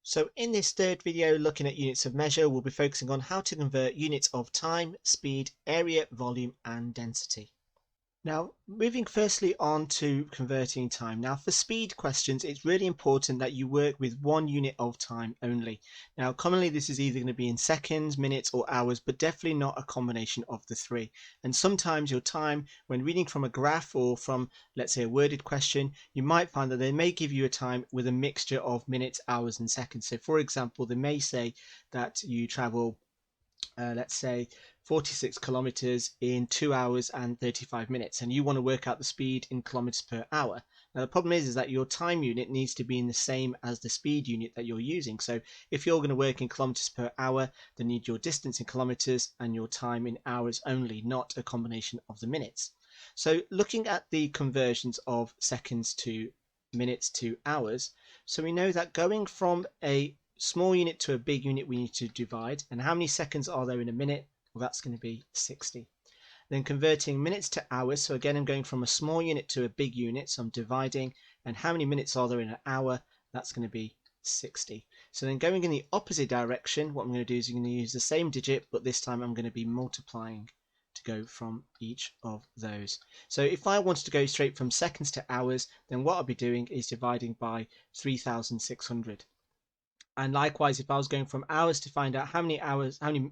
So in this third video looking at units of measure, we'll be focusing on how to convert units of time, speed, area, volume and density. Now, moving firstly on to converting time. Now, for speed questions, it's really important that you work with one unit of time only. Now, commonly this is either going to be in seconds, minutes or hours, but definitely not a combination of the three. And sometimes your time, when reading from a graph or from, let's say, a worded question, you might find that they may give you a time with a mixture of minutes, hours and seconds. So for example, they may say that you travel let's say 46 kilometers in 2 hours and 35 minutes, and you want to work out the speed in kilometers per hour. Now the problem is that your time unit needs to be in the same as the speed unit that you're using. So if you're going to work in kilometers per hour, then you need your distance in kilometers and your time in hours only, not a combination of the minutes. So looking at the conversions of seconds to minutes to hours, so we know that going from a small unit to a big unit, we need to divide. And how many seconds are there in a minute? Well, that's going to be 60. Then converting minutes to hours. So again, I'm going from a small unit to a big unit. So I'm dividing. And how many minutes are there in an hour? That's going to be 60. So then going in the opposite direction, what I'm going to do is I'm going to use the same digit, but this time I'm going to be multiplying to go from each of those. So if I wanted to go straight from seconds to hours, then what I'll be doing is dividing by 3,600. And likewise, if I was going from hours to find out how many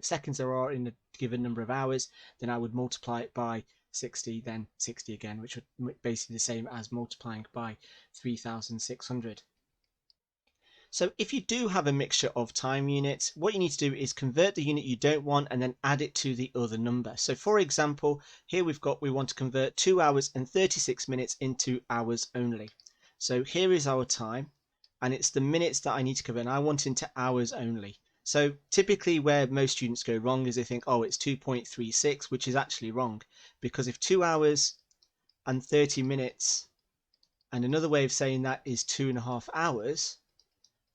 seconds there are in a given number of hours, then I would multiply it by 60, then 60 again, which would basically the same as multiplying by 3,600. So if you do have a mixture of time units, what you need to do is convert the unit you don't want and then add it to the other number. So for example, here we want to convert 2 hours and 36 minutes into hours only. So here is our time, and it's the minutes that I need to convert, and I want into hours only. So typically where most students go wrong is they think, oh, it's 2.36, which is actually wrong, because if 2 hours and 30 minutes, and another way of saying that is 2.5 hours,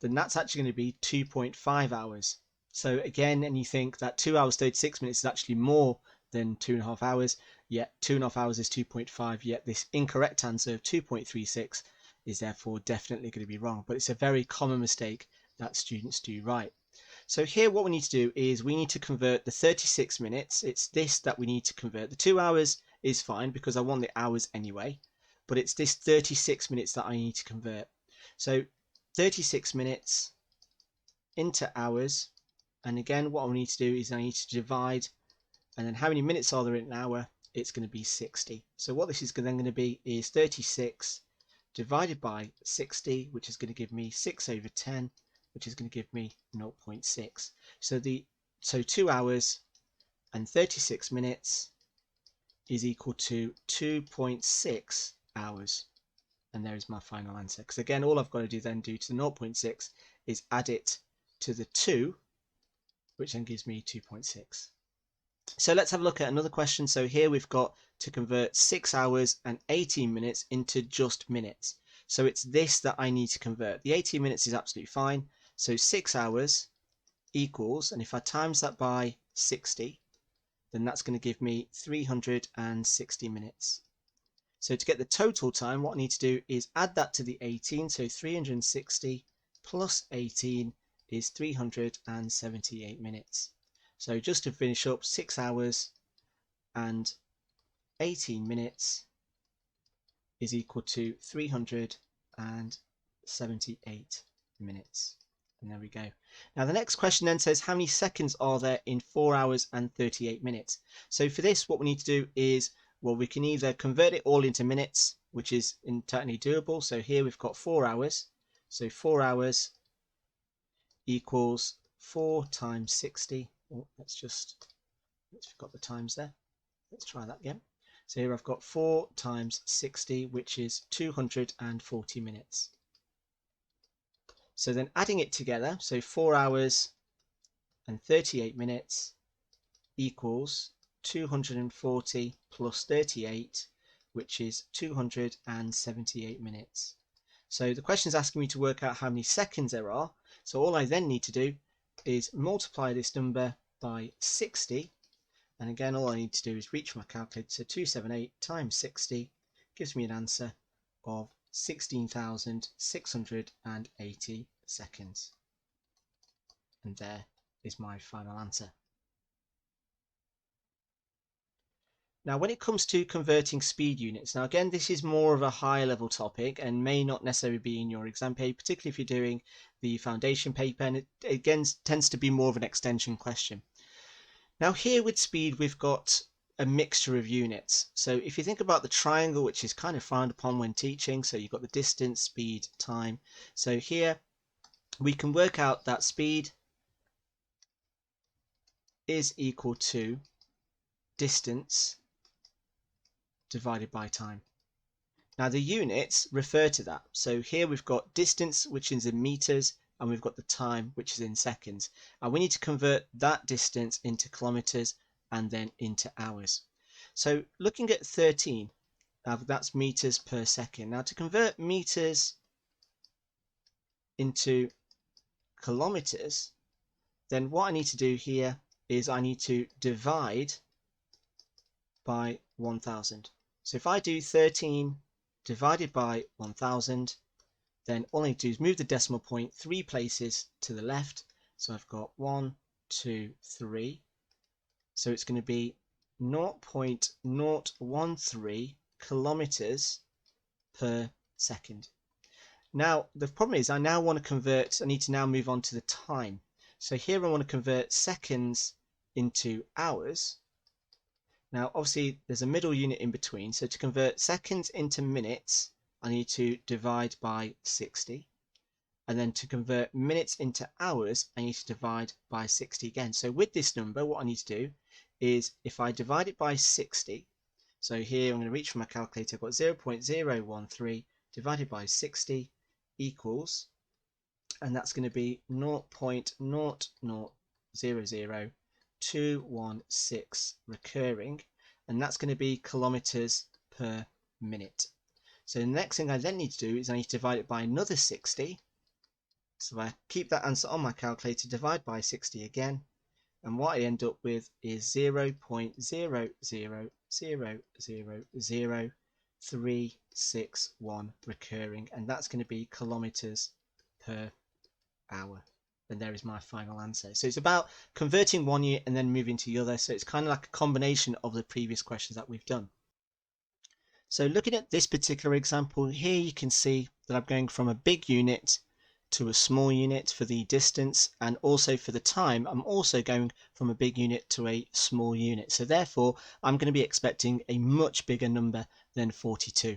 then that's actually going to be 2.5 hours. So again, and you think that 2 hours 36 minutes is actually more than 2.5 hours, yet 2.5 hours is 2.5, yet this incorrect answer of 2.36 is therefore definitely going to be wrong. But it's a very common mistake that students do right. So here what we need to do is we need to convert the 36 minutes. It's this that we need to convert. The 2 hours is fine because I want the hours anyway, but it's this 36 minutes that I need to convert. So 36 minutes into hours, and again what I need to do is I need to divide, and then how many minutes are there in an hour? It's going to be 60. So what this is then going to be is 36 divided by 60, which is going to give me 6 over 10, which is going to give me 0.6. So 2 hours and 36 minutes is equal to 2.6 hours. And there is my final answer. Because again, all I've got to do then to the 0.6 is add it to the 2, which then gives me 2.6. So let's have a look at another question. So here we've got to convert 6 hours and 18 minutes into just minutes. So it's this that I need to convert. The 18 minutes is absolutely fine. So 6 hours equals, and if I times that by 60, then that's going to give me 360 minutes. So to get the total time, what I need to do is add that to the 18. So 360 plus 18 is 378 minutes. So just to finish up, 6 hours and 18 minutes is equal to 378 minutes. And there we go. Now the next question then says, how many seconds are there in 4 hours and 38 minutes? So for this, what we need to do is, well, we can either convert it all into minutes, which is entirely doable. So here we've got 4 hours. So 4 hours equals 4 times 60. Oh, let's forgot the times there. Let's try that again. So here I've got 4 times 60, which is 240 minutes. So then adding it together, so 4 hours and 38 minutes equals 240 plus 38, which is 278 minutes. So the question is asking me to work out how many seconds there are. So all I then need to do is multiply this number by 60. And again, all I need to do is reach my calculator. So 278 times 60 gives me an answer of 16,680 seconds. and there is my final answer. Now, when it comes to converting speed units, now again, this is more of a higher level topic and may not necessarily be in your exam paper, particularly if you're doing the foundation paper, and it again tends to be more of an extension question. Now here with speed, we've got a mixture of units. So if you think about the triangle, which is kind of frowned upon when teaching, so you've got the distance, speed, time. So here we can work out that speed is equal to distance divided by time. Now the units refer to that. So here we've got distance, which is in meters, and we've got the time, which is in seconds. And we need to convert that distance into kilometers and then into hours. So looking at 13, that's meters per second. Now to convert meters into kilometers, then what I need to do here is I need to divide by 1000. So if I do 13 divided by 1000, then all I need to do is move the decimal point 3 places to the left. So I've got 1, 2, 3. So it's going to be 0.013 kilometers per second. Now the problem is I now want to convert, I need to now move on to the time. So here I want to convert seconds into hours. Now obviously there's a middle unit in between, so to convert seconds into minutes I need to divide by 60, and then to convert minutes into hours I need to divide by 60 again. So with this number what I need to do is if I divide it by 60, so here I'm going to reach for my calculator, I've got 0.013 divided by 60 equals, and that's going to be 0.0000216 recurring, and that's going to be kilometers per minute. So the next thing I then need to do is I need to divide it by another 60. So I keep that answer on my calculator, divide by 60 again, and what I end up with is 0.0000361 recurring, and that's going to be kilometers per hour. And there is my final answer. So it's about converting one unit and then moving to the other. So it's kind of like a combination of the previous questions that we've done. So looking at this particular example here, you can see that I'm going from a big unit to a small unit for the distance, and also for the time I'm also going from a big unit to a small unit. So therefore I'm going to be expecting a much bigger number than 42.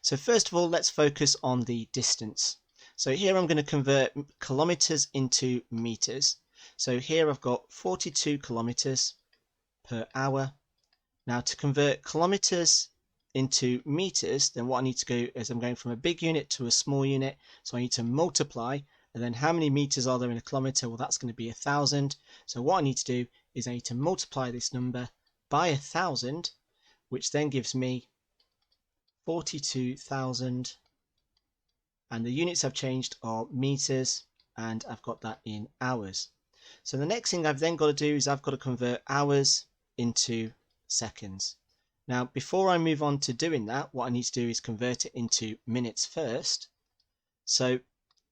So first of all, let's focus on the distance. So here I'm going to convert kilometers into meters. So here I've got 42 kilometers per hour. Now to convert kilometers into meters, then what I need to go is I'm going from a big unit to a small unit, so I need to multiply, and then how many meters are there in a kilometer? Well, that's going to be 1000. So what I need to do is I need to multiply this number by 1000, which then gives me 42,000, and the units I've changed are meters, and I've got that in hours. So the next thing I've then got to do is I've got to convert hours into seconds. Now before I move on to doing that, what I need to do is convert it into minutes first. So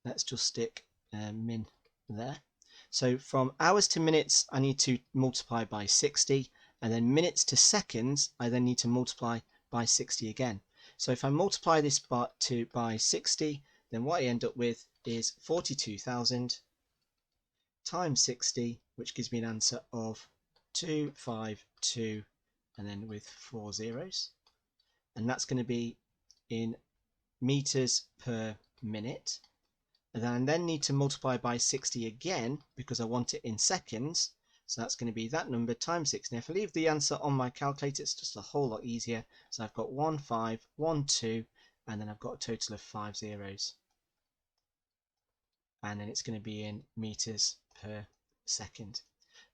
let's just stick min there. So from hours to minutes I need to multiply by 60, and then minutes to seconds I then need to multiply by 60 again. So if I multiply this by 60, then what I end up with is 42,000 times 60, which gives me an answer of 252, and then with 4 zeros, and that's going to be in meters per minute. And then I need to multiply by 60 again because I want it in seconds, so that's going to be that number times 60. Now if I leave the answer on my calculator, it's just a whole lot easier. So I've got 1512, and then I've got a total of 5 zeros, and then it's going to be in meters per second.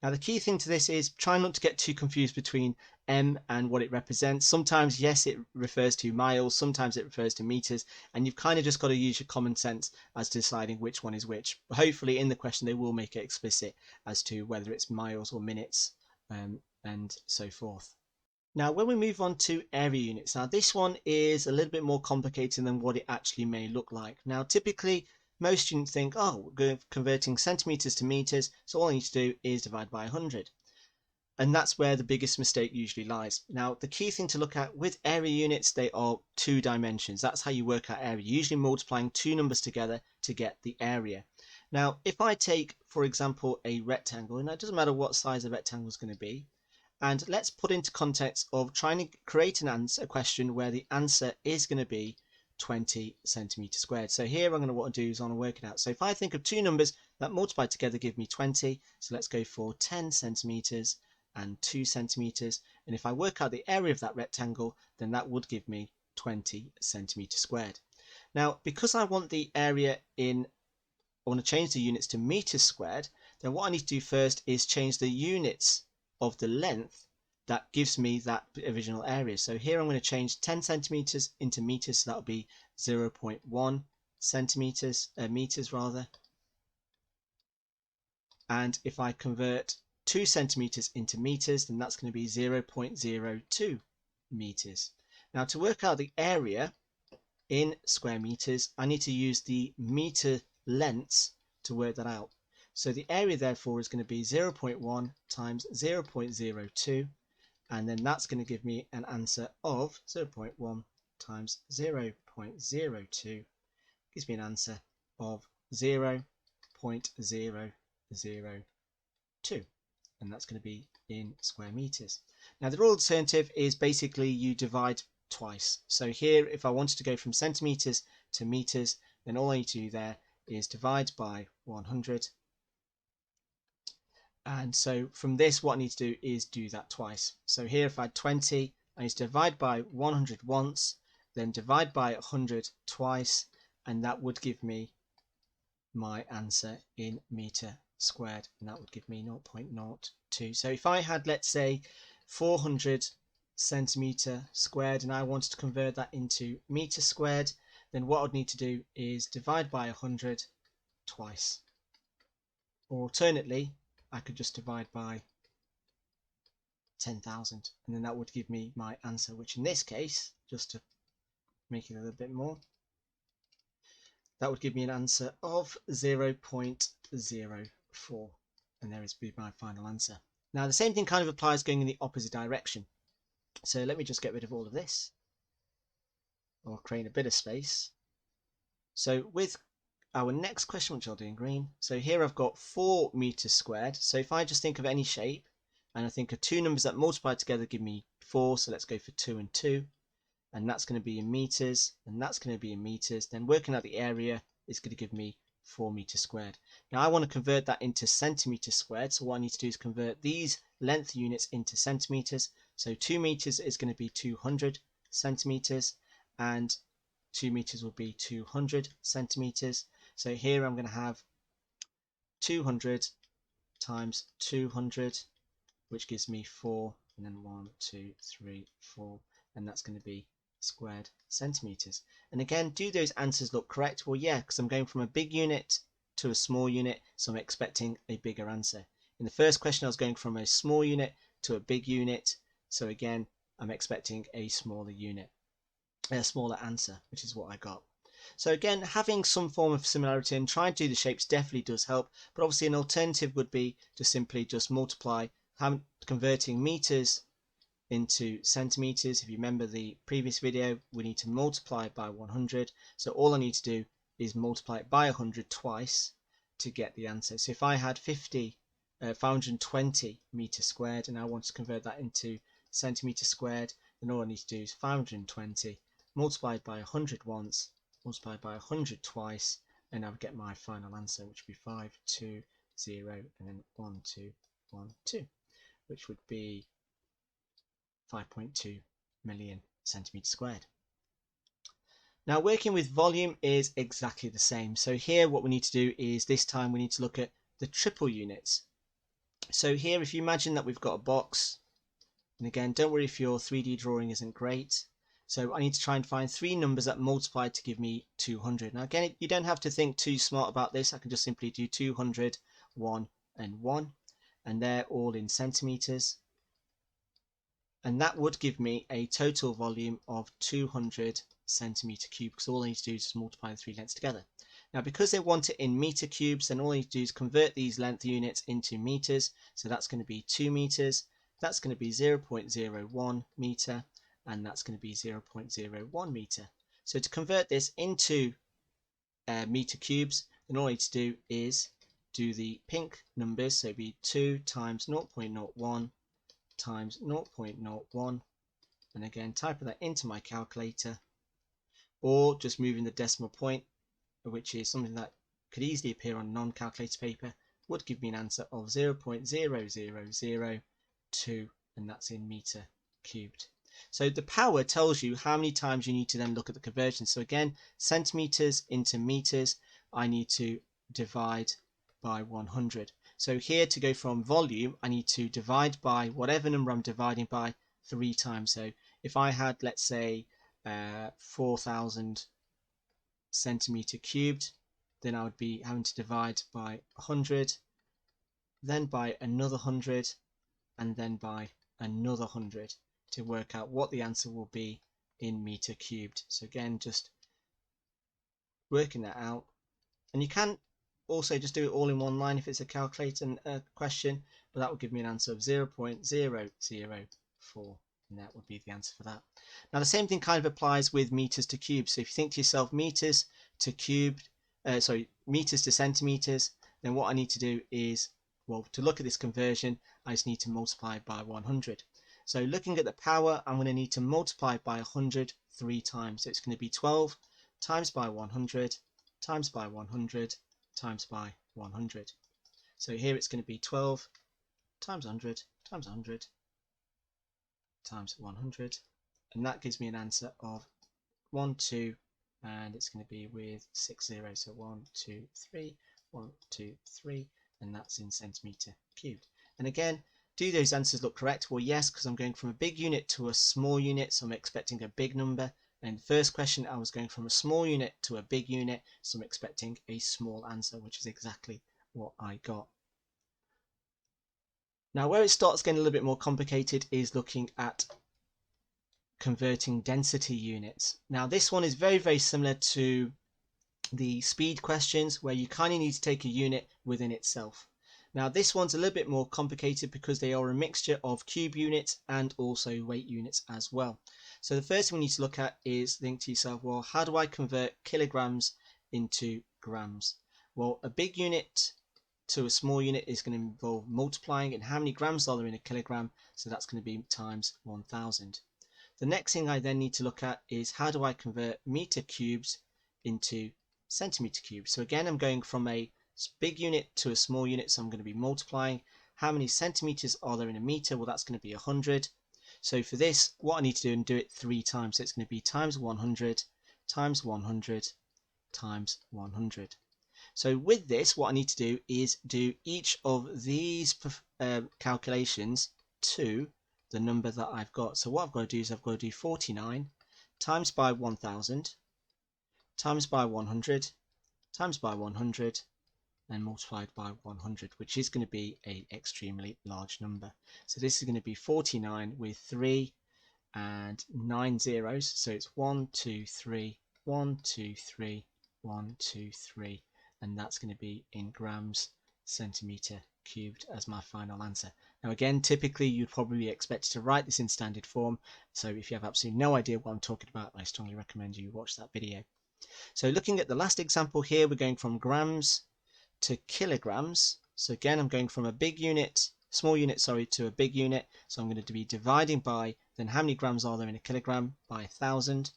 Now the key thing to this is try not to get too confused between M and what it represents. Sometimes, yes, it refers to miles, sometimes it refers to meters, and you've kind of just got to use your common sense as to deciding which one is which. But hopefully in the question they will make it explicit as to whether it's miles or minutes, and so forth. Now when we move on to area units, now this one is a little bit more complicated than what it actually may look like. Now typically most students think, oh, we're converting centimeters to meters, so all I need to do is divide by 100. And that's where the biggest mistake usually lies. Now, the key thing to look at with area units, they are 2 dimensions. That's how you work out area, usually multiplying 2 numbers together to get the area. Now, if I take, for example, a rectangle, and it doesn't matter what size the rectangle is going to be, and let's put into context of trying to create a question where the answer is going to be 20 centimeters squared. So here I'm going to want to do is I want to work it out. So if I think of 2 numbers that multiply together give me 20, so let's go for 10 centimeters and 2 centimeters, and if I work out the area of that rectangle, then that would give me 20 centimeters squared. Now, because I want the area I want to change the units to meters squared, then what I need to do first is change the units of the length that gives me that original area. So here I'm going to change 10 centimeters into meters, so that'll be 0.1 centimeters, meters rather. And if I convert 2 centimeters into meters, then that's going to be 0.02 meters. Now, to work out the area in square meters, I need to use the meter lengths to work that out. So the area therefore is going to be 0.1 times 0.02, and then that's going to give me an answer of 0.1 times 0.02 gives me an answer of 0.002, and that's going to be in square meters. Now, the real alternative is basically you divide twice. So here, if I wanted to go from centimeters to meters, then all I need to do there is divide by 100. And so from this, what I need to do is do that twice. So here, if I had 20, I need to divide by 100 once, then divide by 100 twice, and that would give me my answer in meter squared, and that would give me 0.02. So if I had, let's say, 400 centimeter squared, and I wanted to convert that into meter squared, then what I'd need to do is divide by 100 twice. Or alternately, I could just divide by 10,000, and then that would give me my answer, which in this case, just to make it a little bit more, that would give me an answer of 0.04, and there is my final answer. Now, the same thing kind of applies going in the opposite direction. So let me just get rid of all of this, or create a bit of space. So with our next question, which I'll do in green, so here I've got 4 meters squared. So if I just think of any shape, and I think of 2 numbers that multiply together give me 4, so let's go for 2 and 2, and that's going to be in meters, and that's going to be in meters. Then working out the area is going to give me 4 meters squared. Now I want to convert that into centimeters squared, so what I need to do is convert these length units into centimeters. So 2 meters is going to be 200 centimeters, and 2 meters will be 200 centimeters. So here I'm going to have 200 times 200, which gives me 4, and then 1, 2, 3, 4, and that's going to be squared centimeters. And again, do those answers look correct? Well, yeah, because I'm going from a big unit to a small unit, so I'm expecting a bigger answer. In the first question, I was going from a small unit to a big unit, so again, I'm expecting a smaller unit, a smaller answer, which is what I got. So again, having some form of similarity and trying to do the shapes definitely does help, but obviously an alternative would be to simply just multiply, converting meters into centimeters. If you remember the previous video, we need to multiply by 100. So all I need to do is multiply it by 100 twice to get the answer. So if I had 520 meters squared and I want to convert that into centimeters squared, then all I need to do is 520 multiplied by 100 once, multiplied by 100 twice, and I would get my final answer, which would be 520 and then 1212, which would be 5.2 million centimeters squared. Now, working with volume is exactly the same. So here what we need to do is this time we need to look at the triple units. So here, if you imagine that we've got a box, and again, don't worry if your 3D drawing isn't great. So I need to try and find 3 numbers that multiply to give me 200. Now again, you don't have to think too smart about this. I can just simply do 200, 1 and 1, and they're all in centimeters. And that would give me a total volume of 200 centimeter cubed, because all I need to do is just multiply the 3 lengths together. Now, because they want it in meter cubes, then all you do is convert these length units into meters. So that's going to be 2 meters, that's going to be 0.01 meter, and that's going to be 0.01 meter. So to convert this into meter cubes, then all you need to do is do the pink numbers, so it'd be 2 times 0.01 times 0.01, and again type that into my calculator, or just moving the decimal point, which is something that could easily appear on non-calculator paper, would give me an answer of 0.0002, and that's in meter cubed. So the power tells you how many times you need to then look at the conversion. So again, centimeters into meters, I need to divide by 100. So here, to go from volume, I need to divide by whatever number I'm dividing by 3 times. So if I had, let's say, 4,000 centimeter cubed, then I would be having to divide by 100, then by another 100, and then by another 100 to work out what the answer will be in meter cubed. So again, just working that out. And you can also just do it all in one line if it's a calculator question, but that will give me an answer of 0.004, and that would be the answer for that. Now the same thing kind of applies with meters to cubes. So if you think to yourself meters to meters to centimeters, then what I need to do is, well, to look at this conversion, I just need to multiply by 100. So looking at the power, I'm going to need to multiply by 100 3 times. So it's going to be 12 times by 100 times by 100 times by 100. So here it's going to be 12 times 100 times 100 times 100, and that gives me an answer of 1, 2, and it's going to be with 6 zeros. So 1, 2, 3, 1, 2, 3, and that's in centimeter cubed. And again, do those answers look correct? Well, yes, because I'm going from a big unit to a small unit, so I'm expecting a big number. And the first question, I was going from a small unit to a big unit, so I'm expecting a small answer, which is exactly what I got. Now, where it starts getting a little bit more complicated is looking at converting density units. Now, this one is very, very similar to the speed questions, where you kind of need to take a unit within itself. Now this one's a little bit more complicated because they are a mixture of cube units and also weight units as well. So the first thing we need to look at is think to yourself, well, how do I convert kilograms into grams? Well, a big unit to a small unit is going to involve multiplying, and how many grams are there in a kilogram? So that's going to be times 1000. The next thing I then need to look at is how do I convert meter cubes into centimeter cubes? So again, I'm going from a big unit to a small unit, so I'm going to be multiplying. How many centimeters are there in a meter? Well, that's going to be 100. So for this, what I need to do and do it 3 times. So it's going to be times 100 times 100 times 100. So with this, what I need to do is do each of these calculations to the number that I've got. So what I've got to do is I've got to do 49 times by 1000 times by 100 times by 100 and multiplied by 100, which is going to be an extremely large number. So this is going to be 49 with 3 and 9 zeros. So it's 1, 2, 3, 1, 2, 3, 1, 2, 3, and that's going to be in grams centimeter cubed as my final answer. Now again, typically you'd probably expect to write this in standard form, so if you have absolutely no idea what I'm talking about, I strongly recommend you watch that video. So looking at the last example here, we're going from grams to kilograms. So again, I'm going from a big unit, small unit, sorry, to a big unit. So I'm going to be dividing by, then how many grams are there in a kilogram? By 1000.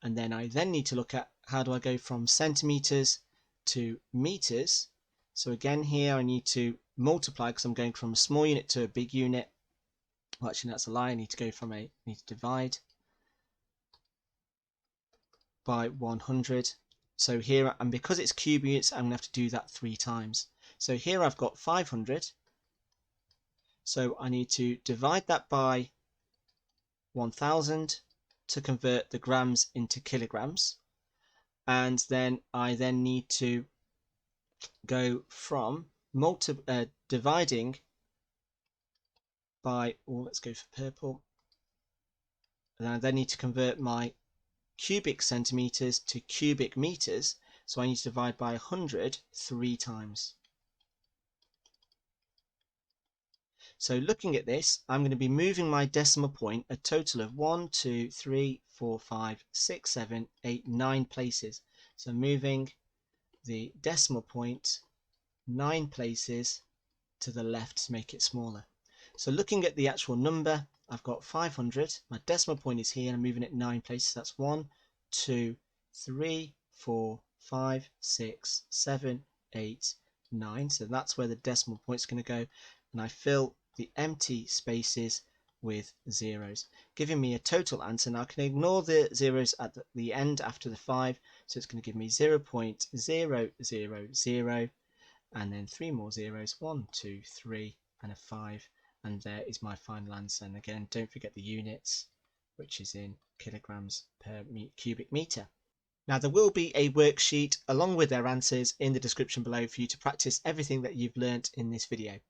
And then I then need to look at how do I go from centimeters to meters. So again, here I need to multiply because I'm going from a small unit to a big unit. Well, actually, that's a lie. I need to divide by 100. So here, and because it's cube units, I'm going to have to do that 3 times. So here I've got 500. So I need to divide that by 1000 to convert the grams into kilograms. And then I then need to go from dividing by, let's go for purple. And I then need to convert my cubic centimeters to cubic meters. so I need to divide by 100 3 times. So looking at this, I'm going to be moving my decimal point a total of 1, 2, 3, 4, 5, 6, 7, 8, 9 places. So moving the decimal point 9 places to the left to make it smaller. So looking at the actual number, I've got 500. My decimal point is here, and I'm moving it 9 places. That's 1, 2, 3, 4, 5, 6, 7, 8, 9. So that's where the decimal point is going to go. And I fill the empty spaces with zeros, giving me a total answer. Now I can ignore the zeros at the end after the 5, so it's going to give me 0.000, and then 3 more zeros, 1, 2, 3, and a 5, and there is my final answer. And again, don't forget the units, which is in kilograms per cubic meter. Now there will be a worksheet along with their answers in the description below for you to practice everything that you've learnt in this video.